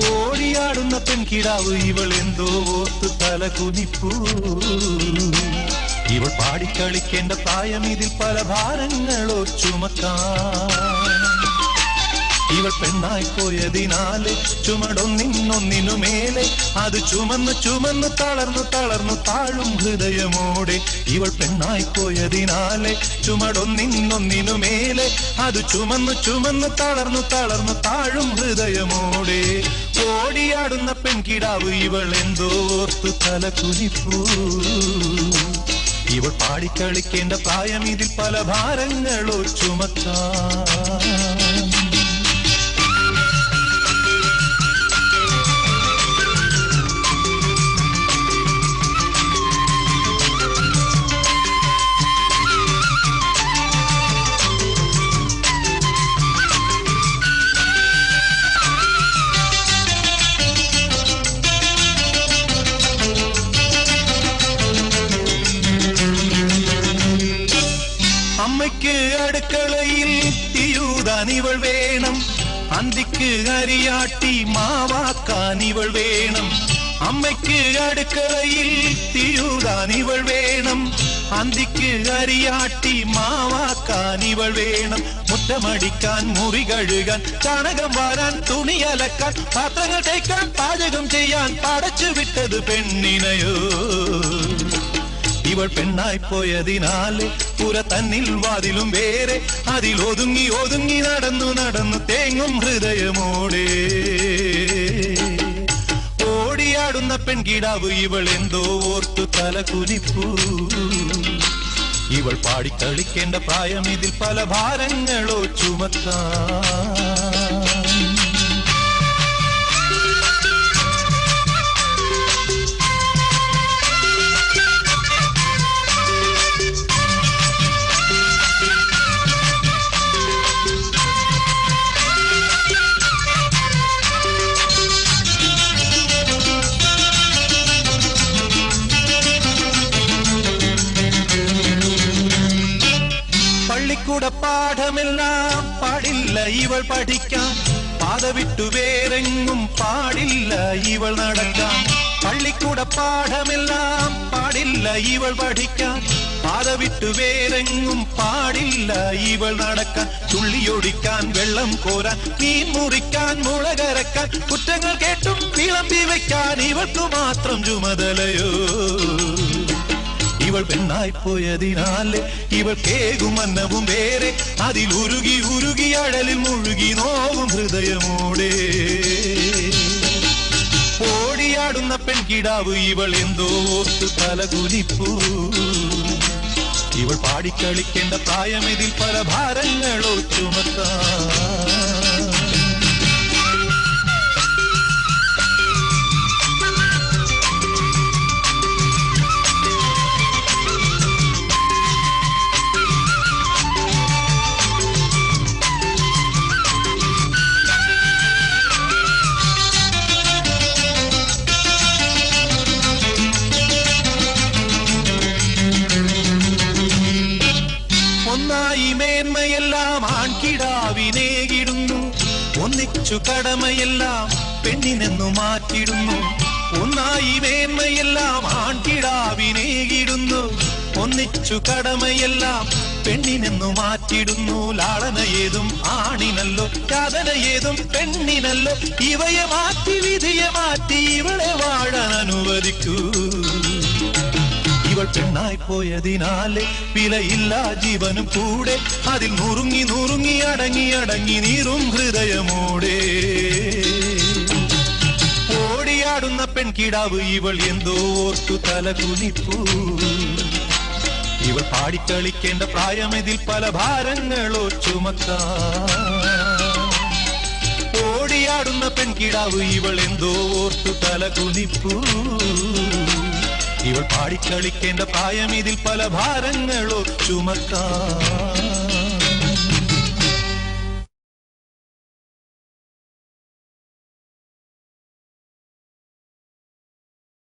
ഓടിയാടുന്ന പെൺകിടാവ് ഇവൾ എന്തോ ഓർത്തു തല കുനിപ്പൂ. ഇവൾ പാടിക്കളിക്കേണ്ട പ്രായം ഇതിൽ പല ഭാരങ്ങളോ ചുമക്കാൻ. ഇവൾ പെണ്ണായി പോയതിനാലെ ചുമടൊന്നിനൊന്നിനു മേലെ അത് ചുമന്നു ചുമന്നു തളർന്നു തളർന്നു താഴും ഹൃദയമോടെ. ഇവൾ പെണ്ണായി പോയതിനാലെ ചുമടൊന്നിനൊന്നിനു മേലെ അത് ചുമന്നു ചുമന്നു തളർന്നു തളർന്നു താഴും ഹൃദയമോടെ. ഓടിയാടുന്ന പെൺകിടാവ് ഇവൾ എന്തോ ഓർത്തു തല കുനിപ്പൂ. ഇവൾ പാടിക്കളിക്കേണ്ട പ്രായം ഇതിൽ പല ഭാരങ്ങളോ ചുമക്കാൻ. അമ്മയ്ക്ക് അടുക്കളയിൽ തീയൂതാൻ ഇവൾ വേണം, അന്തിക്ക് അരിയാട്ടി മാവാക്കാൻ ഇവൾ വേണം. അമ്മയ്ക്ക് അടുക്കളയിൽ തീയൂതാൻ ഇവൾ വേണം, അന്തിക്ക് അരിയാട്ടി മാവാക്കാൻ ഇവൾ വേണം. മുറ്റമടിക്കാൻ മുറി കഴുകാൻ ചാണകം വാരാൻ തുണി അലക്കാൻ പാത്രങ്ങൾ തേക്കാൻ പാചകം ചെയ്യാൻ പടച്ചു വിട്ടത് പെണ്ണിനയോ. ഇവൾ പെണ്ണായി പോയതിനാലെ പുര തന്നിൽ വാതിലും വേറെ അതിലൊതുങ്ങി ഒതുങ്ങി നടന്നു നടന്നു തേങ്ങും ഹൃദയമോടെ. ഓടിയാടുന്ന പെൺകിടാവ് ഇവൾ എന്തോ ഓർത്തു തല കുനിപ്പൂ. ഇവൾ പാടിക്കളിക്കേണ്ട പ്രായം ഇതിൽ പല ഭാരങ്ങളോ ചുമക്കാൻ. പള്ളിക്കൂട പാഠമെല്ലാം പാടില്ല ഇവൾ പഠിക്കാൻ, പാത വിട്ടു വേറെങ്ങും പാടില്ല ഇവൾ നടക്കാൻ. പള്ളിക്കൂട പാഠമെല്ലാം പാടില്ല ഇവൾ പഠിക്കാൻ, പാത വിട്ടു വേറെങ്ങും പാടില്ല ഇവൾ നടക്കാൻ. തുള്ളിയൊടിക്കാൻ വെള്ളം കോരാൻ മീൻ മുറിക്കാൻ മുളകരക്കാൻ കുറ്റങ്ങൾ കേട്ടും വിളമ്പി വയ്ക്കാൻ ഇവൾക്ക് മാത്രം ചുമതലയോ. ഇവൾ പെണ്ണായി പോയതിനാലെ ഇവൾ കേകും അന്നവും വേറെ അതിലുരുകി ഉരുകി അഴലിൽ മുഴുകി നോവും ഹൃദയമോടെ. ഓടിയാടുന്ന പെൺകിടാവ് ഇവൾ എന്തോ ഓർത്തു തല കുനിപ്പൂ. ഇവൾ പാടിക്കളിക്കേണ്ട പ്രായം ഇതിൽ പല ഭാരങ്ങളോ ചുമക്കാൻ. ഒന്നായി മേന്മയെല്ലാം ആൺകിടാവിനേകിടുന്നു, ഒന്നിച്ചു കടമയെല്ലാം പെണ്ണിനെന്നു മാറ്റിടുന്നു. ഒന്നായി മേന്മയെല്ലാം ആൺകിടാവിനേകിടുന്നു, ഒന്നിച്ചു കടമയെല്ലാം പെണ്ണിനെന്നു മാറ്റിടുന്നു. ലാളന ഏതും ആണിനല്ലോ യാതന ഏതും പെണ്ണിനല്ലോ. ഇവയെ മാറ്റി വിധിയെ മാറ്റി ഇവളെ വാഴാൻ അനുവദിക്കൂ. ഇവൾ പെണ്ണായി പോയതിനാലെ വിലയില്ല ജീവനും കൂടെ അതിൽ നുറുങ്ങി നുറുങ്ങി അടങ്ങി അടങ്ങി നീറും ഹൃദയമോടെ. ഓടിയാടുന്ന പെൺകിടാവ് ഇവൾ എന്തോ ഓർത്തു തല കുനിപ്പൂ. ഇവൾ പാടിക്കളിക്കേണ്ട പ്രായം ഇതിൽ പല ഭാരങ്ങളോ ചുമക്കാൻ. ഓടിയാടുന്ന പെൺകിടാവ് ഇവൾ എന്തോ ഓർത്തു തല കുനിപ്പൂ. ഇവൾ പാടിക്കളിക്കേണ്ട പ്രായം ഇതിൽ പല ഭാരങ്ങളോ ചുമക്കാൻ.